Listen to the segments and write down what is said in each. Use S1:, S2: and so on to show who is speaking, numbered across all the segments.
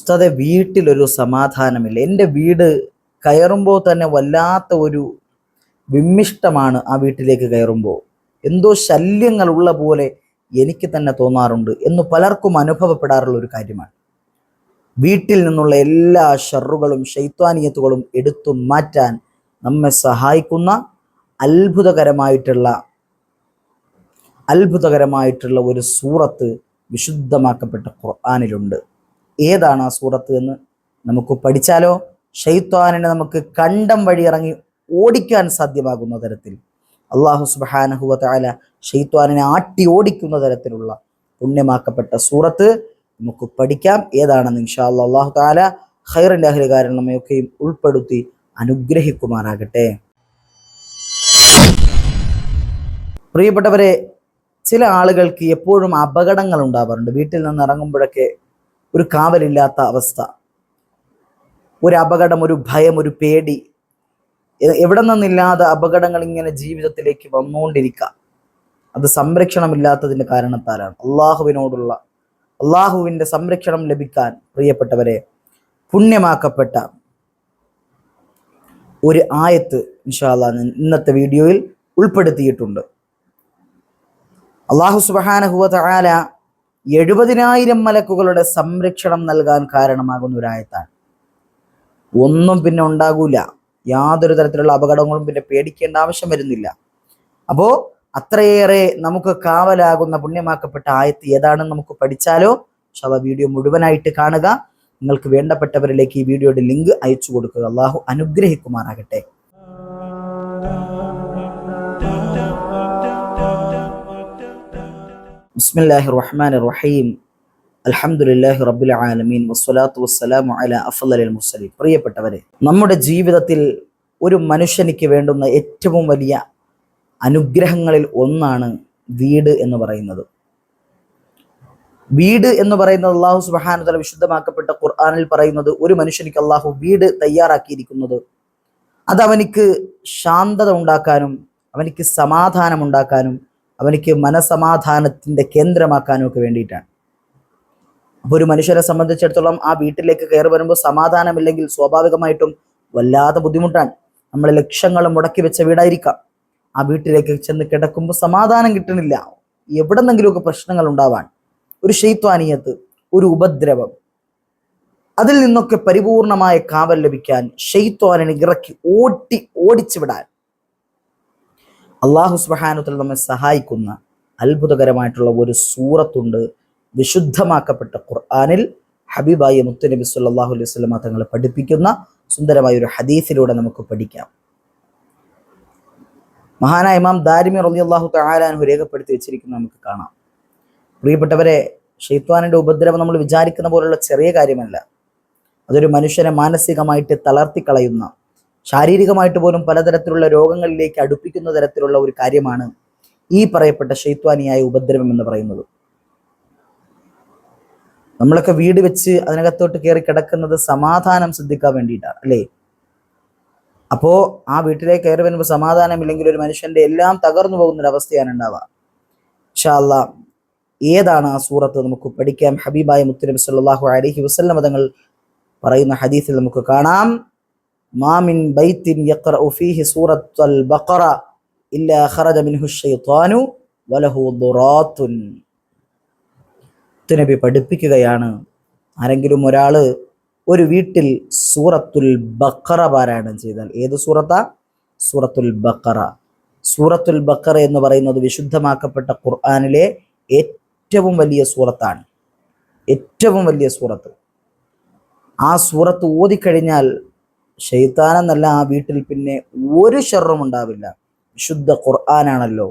S1: ഉസ്താദെ, വീട്ടിലൊരു സമാധാനമില്ല. എൻ്റെ വീട് കയറുമ്പോൾ തന്നെ വല്ലാത്ത ഒരു വിമ്മിഷ്ടമാണ്. ആ വീട്ടിലേക്ക് കയറുമ്പോൾ എന്തോ ശല്യങ്ങളുള്ള പോലെ എനിക്ക് തന്നെ തോന്നാറുണ്ട് എന്ന് പലർക്കും അനുഭവപ്പെടാറുള്ള ഒരു കാര്യമാണ്. വീട്ടിൽ നിന്നുള്ള എല്ലാ ഷറുകളും ശൈത്വാനിയത്തുകളും എടുത്തു മാറ്റാൻ നമ്മെ സഹായിക്കുന്ന അത്ഭുതകരമായിട്ടുള്ള ഒരു സൂറത്ത് വിശുദ്ധമാക്കപ്പെട്ട ഖുർആനിലുണ്ട്. ഏതാണ് ആ സൂറത്ത് എന്ന് നമുക്ക് പഠിച്ചാലോ? ശൈത്വാനിനെ നമുക്ക് കണ്ടം വഴി ഇറങ്ങി ഓടിക്കാൻ സാധ്യമാകുന്ന തരത്തിൽ അള്ളാഹു സുബ്ഹാനഹു വ തആല ശൈത്വാനിനെ ആട്ടി ഓടിക്കുന്ന തരത്തിലുള്ള പുണ്യമാക്കപ്പെട്ട സൂറത്ത് നമുക്ക് പഠിക്കാം. ഏതാണെന്ന് ഇൻഷാ അല്ലാഹ് അല്ലാഹു തആല ഖൈറിന്റെ അഹ്ലുകാരിൽ നമ്മയൊക്കെയും ഉൾപ്പെടുത്തി അനുഗ്രഹിക്കുമാറാകട്ടെ. പ്രിയപ്പെട്ടവരെ, ചില ആളുകൾക്ക് എപ്പോഴും അപകടങ്ങൾ ഉണ്ടാവാറുണ്ട്. വീട്ടിൽ നിന്ന് ഇറങ്ങുമ്പോഴൊക്കെ ഒരു കാവലില്ലാത്ത അവസ്ഥ, ഒരു അപകടം, ഒരു ഭയം, ഒരു പേടി, എവിടെ നിന്നില്ലാതെ അപകടങ്ങൾ ഇങ്ങനെ ജീവിതത്തിലേക്ക് വന്നുകൊണ്ടിരിക്കുക. അത് സംരക്ഷണമില്ലാത്തതിൻ്റെ കാരണത്താലാണ്. അള്ളാഹുവിൻ്റെ സംരക്ഷണം ലഭിക്കാൻ പ്രിയപ്പെട്ടവരെ പുണ്യമാക്കപ്പെട്ട ഒരു ആയത്ത് ഇൻഷാ അല്ലാഹ് ഇന്നത്തെ വീഡിയോയിൽ ഉൾപ്പെടുത്തിയിട്ടുണ്ട്. അള്ളാഹു സുബ്ഹാനഹു വ തആല 70,000 മലക്കുകളുടെ സംരക്ഷണം നൽകാൻ കാരണമാകുന്ന ഒരു ആയത്താണ്. ഒന്നും പിന്നെ ഉണ്ടാകൂല, യാതൊരു തരത്തിലുള്ള അപകടങ്ങളും പിന്നെ പേടിക്കേണ്ട ആവശ്യം വരുന്നില്ല. അപ്പോൾ അത്രയേറെ നമുക്ക് കാവലാകുന്ന പുണ്യമാക്കപ്പെട്ട ആയത്ത് ഏതാണെന്ന് നമുക്ക് പഠിച്ചാലോ? ഇൻഷാ വീഡിയോ മുഴുവനായിട്ട് കാണുക. നിങ്ങൾക്ക് വേണ്ടപ്പെട്ടവരിലേക്ക് ഈ വീഡിയോയുടെ ലിങ്ക് അയച്ചു കൊടുക്കുക. അള്ളാഹു അനുഗ്രഹിക്കുമാറാകട്ടെ. ബിസ്മില്ലാഹിർ റഹ്മാനിർ റഹീം. അൽഹംദുലില്ലാഹി റബ്ബിൽ ആലമീൻ വസ്സലാത്തു വസ്സലാമു അലാ അഫ്ളലിൽ മുർസലീൻ. പ്രിയപ്പെട്ടവരെ, നമ്മുടെ ജീവിതത്തിൽ ഒരു മനുഷ്യനിക്ക് വേണ്ടുന്ന ഏറ്റവും വലിയ അനുഗ്രഹങ്ങളിൽ ഒന്നാണ് വീട് എന്ന് പറയുന്നത്. വീട് എന്ന് പറയുന്നത് അള്ളാഹു സുബ്ഹാനഹു വ തആല വിശുദ്ധമാക്കപ്പെട്ട ഖുർആനിൽ പറയുന്നത്, ഒരു മനുഷ്യനിക്ക് അള്ളാഹു വീട് തയ്യാറാക്കിയിരിക്കുന്നത് അത് അവനിക്ക് ശാന്തത ഉണ്ടാക്കാനും അവനിക്ക് സമാധാനം ഉണ്ടാക്കാനും അവനിക്ക് മനസമാധാനത്തിൻ്റെ കേന്ദ്രമാക്കാനും ഒക്കെ വേണ്ടിയിട്ടാണ്. അപ്പോൾ ഒരു മനുഷ്യരെ സംബന്ധിച്ചിടത്തോളം ആ വീട്ടിലേക്ക് കയറി വരുമ്പോൾ സമാധാനമില്ലെങ്കിൽ സ്വാഭാവികമായിട്ടും വല്ലാതെ ബുദ്ധിമുട്ടാണ്. നമ്മൾ ലക്ഷങ്ങൾ മുടക്കി വെച്ച വീടായിരിക്കാം. ആ വീട്ടിലേക്ക് ചെന്ന് കിടക്കുമ്പോൾ സമാധാനം കിട്ടണില്ല. എവിടെന്നെങ്കിലുമൊക്കെ പ്രശ്നങ്ങൾ ഉണ്ടാവാൻ, ഒരു ശൈത്വാനിയത്ത്, ഒരു ഉപദ്രവം, അതിൽ നിന്നൊക്കെ പരിപൂർണമായ കാവൽ ലഭിക്കാൻ, ശൈത്വാനിനെ ഇറക്കി ഓടിച്ചു വിടാൻ അള്ളാഹു സുബ്ഹാനഹു വ തആല നമ്മെ സഹായിക്കുന്ന അത്ഭുതകരമായിട്ടുള്ള ഒരു സൂറത്തുണ്ട് വിശുദ്ധമാക്കപ്പെട്ട ഖുർആനിൽ. ഹബീബായ മുത്തുനബി സല്ലല്ലാഹു അലൈഹി വസല്ലം തങ്ങൾ പഠിപ്പിക്കുന്ന സുന്ദരമായ ഒരു ഹദീസിലൂടെ നമുക്ക് പഠിക്കാം. മഹാനായ ഇമാം ദാരിമി റളിയല്ലാഹു തആല അൻഹു രേഖപ്പെടുത്തി വെച്ചിരിക്കുന്നത് നമുക്ക് കാണാം. പ്രിയപ്പെട്ടവരെ, ശൈത്വാനിന്റെ ഉപദ്രവം നമ്മൾ വിചാരിക്കുന്ന പോലുള്ള ചെറിയ കാര്യമല്ല. അതൊരു മനുഷ്യനെ മാനസികമായിട്ട് തളർത്തിക്കളയുന്ന, ശാരീരികമായിട്ട് പോലും പലതരത്തിലുള്ള രോഗങ്ങളിലേക്ക് അടുപ്പിക്കുന്ന തരത്തിലുള്ള ഒരു കാര്യമാണ് ഈ പറയപ്പെട്ട ശൈത്വാനിയായ ഉപദ്രവം എന്ന് പറയുന്നത്. നമ്മളൊക്കെ വീട് വെച്ച് അതിനകത്തോട്ട് കയറി കിടക്കുന്നത് സമാധാനം സിദ്ധിക്കാൻ വേണ്ടിയിട്ടാണ്, അല്ലേ? അപ്പോൾ ആ വീട്ടിലേക്ക് കയറി വരുമ്പോൾ സമാധാനമില്ലെങ്കിൽ ഒരു മനുഷ്യന്റെ എല്ലാം തകർന്നു പോകുന്നൊരവസ്ഥയാണ് ഉണ്ടാവുക. ഇൻഷാ അല്ലാഹ് ഏതാണ് ആ സൂറത്ത് നമുക്ക് പഠിക്കാം. ഹബീബായ മുത്തുനബി സല്ലല്ലാഹു അലൈഹി വസല്ലം തങ്ങൾ പറയുന്ന ഹദീസിൽ നമുക്ക് കാണാം, മാ മിൻ ബൈത്തിൻ യഖറഉ ഫീഹി സൂറത്തുൽ ബഖറ ഇല്ലാ ഖറജ മിൻഹു ശൈത്വാനു വലഹു ദുറാത്തുൻ. നബി പഠിപ്പിക്കുകയാണ്, ആരെങ്കിലും ഒരാൾ ഒരു വീട്ടിൽ സൂറത്തുൽ ബഖറ പാരായണം ചെയ്താൽ, ഏത് സൂറത്താ? സൂറത്തുൽ ബഖറ. സൂറത്തുൽ ബഖറ എന്ന് പറയുന്നത് വിശുദ്ധമാക്കപ്പെട്ട ഖുർആനിലെ ഏറ്റവും വലിയ സൂറത്താണ്, ഏറ്റവും വലിയ സൂറത്ത്. ആ സൂറത്ത് ഓതിക്കഴിഞ്ഞാൽ ശൈത്താനെന്നല്ല, ആ വീട്ടിൽ പിന്നെ ഒരു ഷർറും ഉണ്ടാവില്ല. വിശുദ്ധ ഖുർആനാണല്ലോ,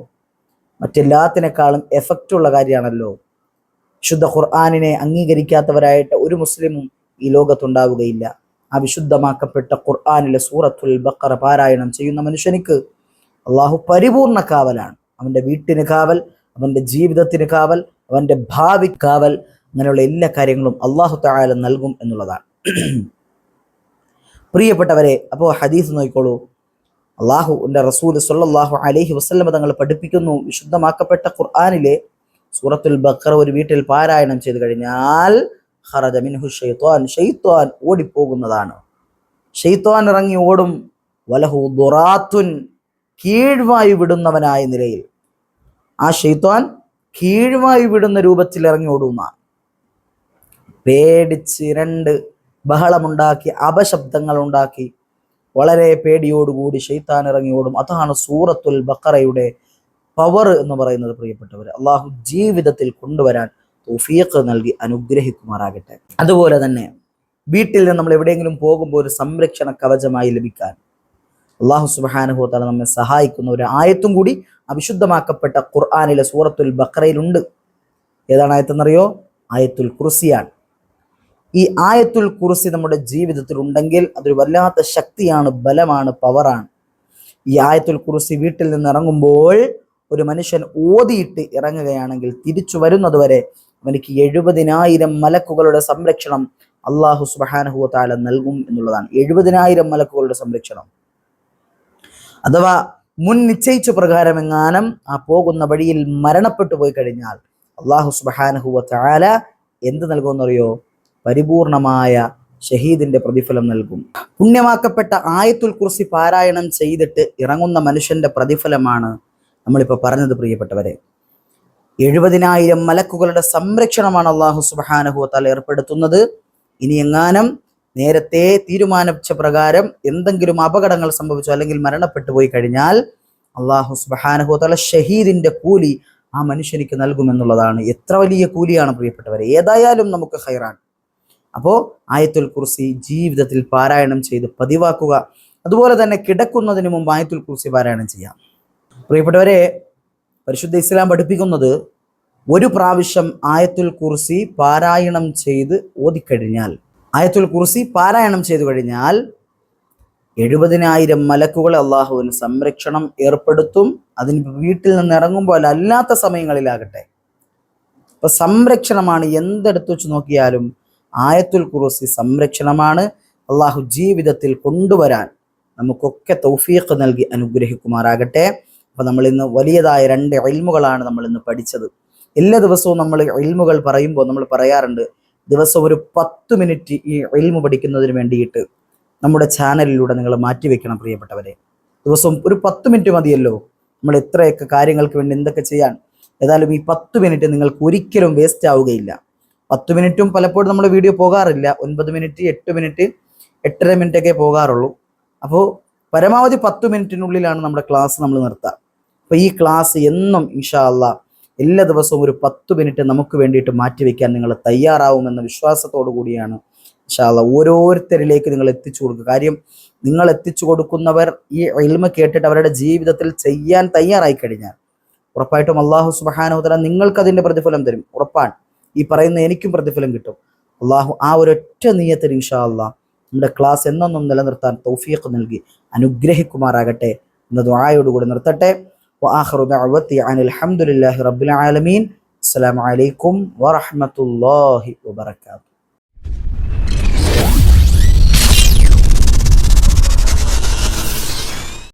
S1: മറ്റെല്ലാത്തിനേക്കാളും എഫക്റ്റുള്ള കാര്യമാണല്ലോ. വിശുദ്ധ ഖുർആനിനെ അംഗീകരിക്കാത്തവരായിട്ട് ഒരു മുസ്ലിമും ഈ ലോകത്തുണ്ടാവുകയില്ല. ആ വിശുദ്ധമാക്കപ്പെട്ട ഖുർആനിലെ സൂറത്തുൽ ബഖറ പാരായണം ചെയ്യുന്ന മനുഷ്യനിക്ക് അള്ളാഹു പരിപൂർണ കാവലാണ്. അവൻ്റെ വീട്ടിന് കാവൽ, അവൻ്റെ ജീവിതത്തിന് കാവൽ, അവൻ്റെ ഭാവി കാവൽ, അങ്ങനെയുള്ള എല്ലാ കാര്യങ്ങളും അള്ളാഹു തആല നൽകും എന്നുള്ളതാണ്. പ്രിയപ്പെട്ടവരെ, അപ്പോൾ ഹദീസ് നോക്കിക്കോളൂ. അള്ളാഹുവിൻ്റെ റസൂൽ സ്വല്ലല്ലാഹു അലൈഹി വസല്ലം തങ്ങൾ പഠിപ്പിക്കുന്നു, വിശുദ്ധമാക്കപ്പെട്ട ഖുർആനിലെ സൂറത്തുൽ ബഖറ ഒരു വീട്ടിൽ പാരായണം ചെയ്തു കഴിഞ്ഞാൽ ഖറജ മിൻഹു ശൈത്വാൻ, ശൈത്വാൻ ഓടിപ്പോകുന്നതാണ്. ശൈത്വാൻ ഇറങ്ങി ഓടും. വലഹു ദുറാത്തുൻ, കീഴ്വായു വിടുന്നവനായ നിലയിൽ. ആ ശൈത്വാൻ കീഴ്വായു വിടുന്ന രൂപത്തിൽ ഇറങ്ങി ഓടുന്ന, പേടിച്ചിരണ്ട് ബഹളമുണ്ടാക്കി അപശബ്ദങ്ങൾ ഉണ്ടാക്കി വളരെ പേടിയോടുകൂടി ശൈത്താൻ ഇറങ്ങി ഓടും. അതാണ് സൂറത്തുൽ ബഖറയുടെ പവർ എന്ന് പറയുന്നത്. പ്രിയപ്പെട്ടവർ, അള്ളാഹു ജീവിതത്തിൽ കൊണ്ടുവരാൻ തൗഫീഖ് നൽകി അനുഗ്രഹിക്കുമാറാകട്ടെ. അതുപോലെ തന്നെ വീട്ടിൽ നിന്ന് നമ്മൾ എവിടെയെങ്കിലും പോകുമ്പോൾ ഒരു സംരക്ഷണ കവചമായി ലഭിക്കാൻ അള്ളാഹു സുബ്ഹാനഹു വ തആല നമ്മെ സഹായിക്കുന്ന ഒരു ആയത്തും കൂടി അവിശുദ്ധമാക്കപ്പെട്ട ഖുർആനിലെ സൂറത്തുൽ ബഖറയിലുണ്ട്. ഏതാണ് ആയത്തെന്നറിയോ? ആയത്തുൽ കുർസിയാണ്. ഈ ആയത്തുൽ കുർസി നമ്മുടെ ജീവിതത്തിൽ ഉണ്ടെങ്കിൽ അതൊരു വല്ലാത്ത ശക്തിയാണ്, ബലമാണ്, പവറാണ്. ഈ ആയത്തുൽ കുർസി വീട്ടിൽ നിന്ന് ഇറങ്ങുമ്പോൾ ഒരു മനുഷ്യൻ ഓതിയിട്ട് ഇറങ്ങുകയാണെങ്കിൽ തിരിച്ചു വരുന്നത് വരെ അവനിക്ക് 70,000 മലക്കുകളുടെ സംരക്ഷണം അള്ളാഹു സുബ്ഹാനഹു വ തആല നൽകും എന്നുള്ളതാണ്. 70,000 മലക്കുകളുടെ സംരക്ഷണം. അഥവാ മുൻ നിശ്ചയിച്ച പ്രകാരം എങ്ങാനും ആ പോകുന്ന വഴിയിൽ മരണപ്പെട്ടു പോയി കഴിഞ്ഞാൽ അള്ളാഹു സുബ്ഹാനഹു വ തആല എന്ത് നൽകുമെന്നറിയോ? പരിപൂർണമായ ഷഹീദിന്റെ പ്രതിഫലം നൽകും. പുണ്യമാക്കപ്പെട്ട ആയത്തുൽ കുർസി പാരായണം ചെയ്തിട്ട് ഇറങ്ങുന്ന മനുഷ്യന്റെ പ്രതിഫലമാണ് നമ്മളിപ്പോൾ പറഞ്ഞത്. പ്രിയപ്പെട്ടവരെ, 70,000 മലക്കുകളുടെ സംരക്ഷണമാണ് അള്ളാഹു സുബ്ഹാനഹു വ തആല ഏർപ്പെടുത്തുന്നത്. ഇനി എങ്ങാനും നേരത്തെ തീരുമാനിച്ച പ്രകാരം എന്തെങ്കിലും അപകടങ്ങൾ സംഭവിച്ചു അല്ലെങ്കിൽ മരണപ്പെട്ടു പോയി കഴിഞ്ഞാൽ അള്ളാഹു സുബ്ഹാനഹു വ തആല ഷഹീദിന്റെ കൂലി ആ മനുഷ്യനിക്ക് നൽകുമെന്നുള്ളതാണ്. എത്ര വലിയ കൂലിയാണ് പ്രിയപ്പെട്ടവരെ! ഏതായാലും നമുക്ക് ഖൈറാണ്. അപ്പോൾ ആയത്തുൽ കുർസി ജീവിതത്തിൽ പാരായണം ചെയ്ത് പതിവാക്കുക. അതുപോലെ തന്നെ കിടക്കുന്നതിന് മുമ്പ് ആയത്തുൽ കുർസി പാരായണം ചെയ്യാം. പ്രിയപ്പെട്ടവരെ, പരിശുദ്ധ ഇസ്ലാം പഠിപ്പിക്കുന്നത് ഒരു പ്രാവശ്യം ആയത്തുൽ കുർസി പാരായണം ചെയ്ത് ഓതിക്കഴിഞ്ഞാൽ, ആയത്തുൽ കുർസി പാരായണം ചെയ്തു കഴിഞ്ഞാൽ 70,000 മലക്കുകളെ അള്ളാഹുവിന് സംരക്ഷണം ഏർപ്പെടുത്തും. അതിന് വീട്ടിൽ നിന്ന് ഇറങ്ങുമ്പോൾ അല്ലാത്ത സമയങ്ങളിലാകട്ടെ. ഇപ്പൊ സംരക്ഷണമാണ്. എന്തെടുത്ത് വെച്ച് നോക്കിയാലും ആയത്തുൽ കുർസി സംരക്ഷണമാണ്. അള്ളാഹു ജീവിതത്തിൽ കൊണ്ടുവരാൻ നമുക്കൊക്കെ തൗഫീഖ് നൽകി അനുഗ്രഹിക്കുമാറാകട്ടെ. അപ്പൊ നമ്മൾ ഇന്ന് വലിയതായ 2 ഇൽമുകളാണ് നമ്മൾ ഇന്ന് പഠിച്ചത്. എല്ലാ ദിവസവും നമ്മൾ ഇൽമുകൾ പറയുമ്പോൾ നമ്മൾ പറയാറുണ്ട്, ദിവസം ഒരു 10 മിനിറ്റ് ഈ ഇൽമു പഠിക്കുന്നതിന് വേണ്ടിയിട്ട് നമ്മുടെ ചാനലിലൂടെ നിങ്ങൾ മാറ്റിവെക്കണം. പ്രിയപ്പെട്ടവരെ, ദിവസവും ഒരു 10 മിനിറ്റ് മതിയല്ലോ. നമ്മൾ എത്രയൊക്കെ കാര്യങ്ങൾക്ക് വേണ്ടി എന്തൊക്കെ ചെയ്യാൻ. ഏതായാലും ഈ 10 മിനിറ്റ് നിങ്ങൾക്ക് ഒരിക്കലും വേസ്റ്റ് ആവുകയില്ല. 10 മിനിറ്റും പലപ്പോഴും നമ്മൾ വീഡിയോ പോകാറില്ല. 9 മിനിറ്റ്, 8 മിനിറ്റ്, 8.5 മിനിറ്റ് ഒക്കെ പോകാറുള്ളൂ. അപ്പോൾ പരമാവധി 10 മിനിറ്റിനുള്ളിലാണ് നമ്മുടെ ക്ലാസ് നമ്മൾ നിർത്തുക. അപ്പോൾ ഈ ക്ലാസ് എന്നും ഇൻഷാ അല്ലാഹ് എല്ലാ ദിവസവും ഒരു 10 മിനിറ്റ് നമുക്ക് വേണ്ടിയിട്ട് മാറ്റിവെക്കാൻ നിങ്ങൾ തയ്യാറാവുമെന്ന വിശ്വാസത്തോടു കൂടിയാണ് ഇൻഷാ അല്ലാഹ് ഓരോരുത്തരിലേക്ക് നിങ്ങൾ എത്തിച്ചു കൊടുക്കുക. കാര്യം നിങ്ങൾ എത്തിച്ചു കൊടുക്കുന്നവർ ഈ ഇൽമ കേട്ടിട്ട് അവരുടെ ജീവിതത്തിൽ ചെയ്യാൻ തയ്യാറായി കഴിഞ്ഞാൽ ഉറപ്പായിട്ടും അള്ളാഹു സുബ്ഹാനഹു വ തആല നിങ്ങൾക്ക് അതിൻ്റെ പ്രതിഫലം തരും. ഉറപ്പാണ്. ഈ പറയുന്ന എനിക്കും പ്രതിഫലം കിട്ടും. അള്ളാഹു ആ ഒരൊറ്റ നിയ്യത്തിന് ഇൻഷാ അല്ലാഹ് നമ്മുടെ ക്ലാസ് എന്നൊന്നും നിലനിർത്താൻ തൗഫീഖ് നൽകി അനുഗ്രഹിക്കുമാറാകട്ടെ എന്ന ദുആയോടുകൂടി നിർത്തട്ടെ. വആഖിറു ദഅവതി അനിൽ ഹംദുലില്ലാഹി റബ്ബിൽ ആലമീൻ. അസ്സലാമു അലൈക്കും വറഹ്മത്തുള്ളാഹി വബറകാതുഹു.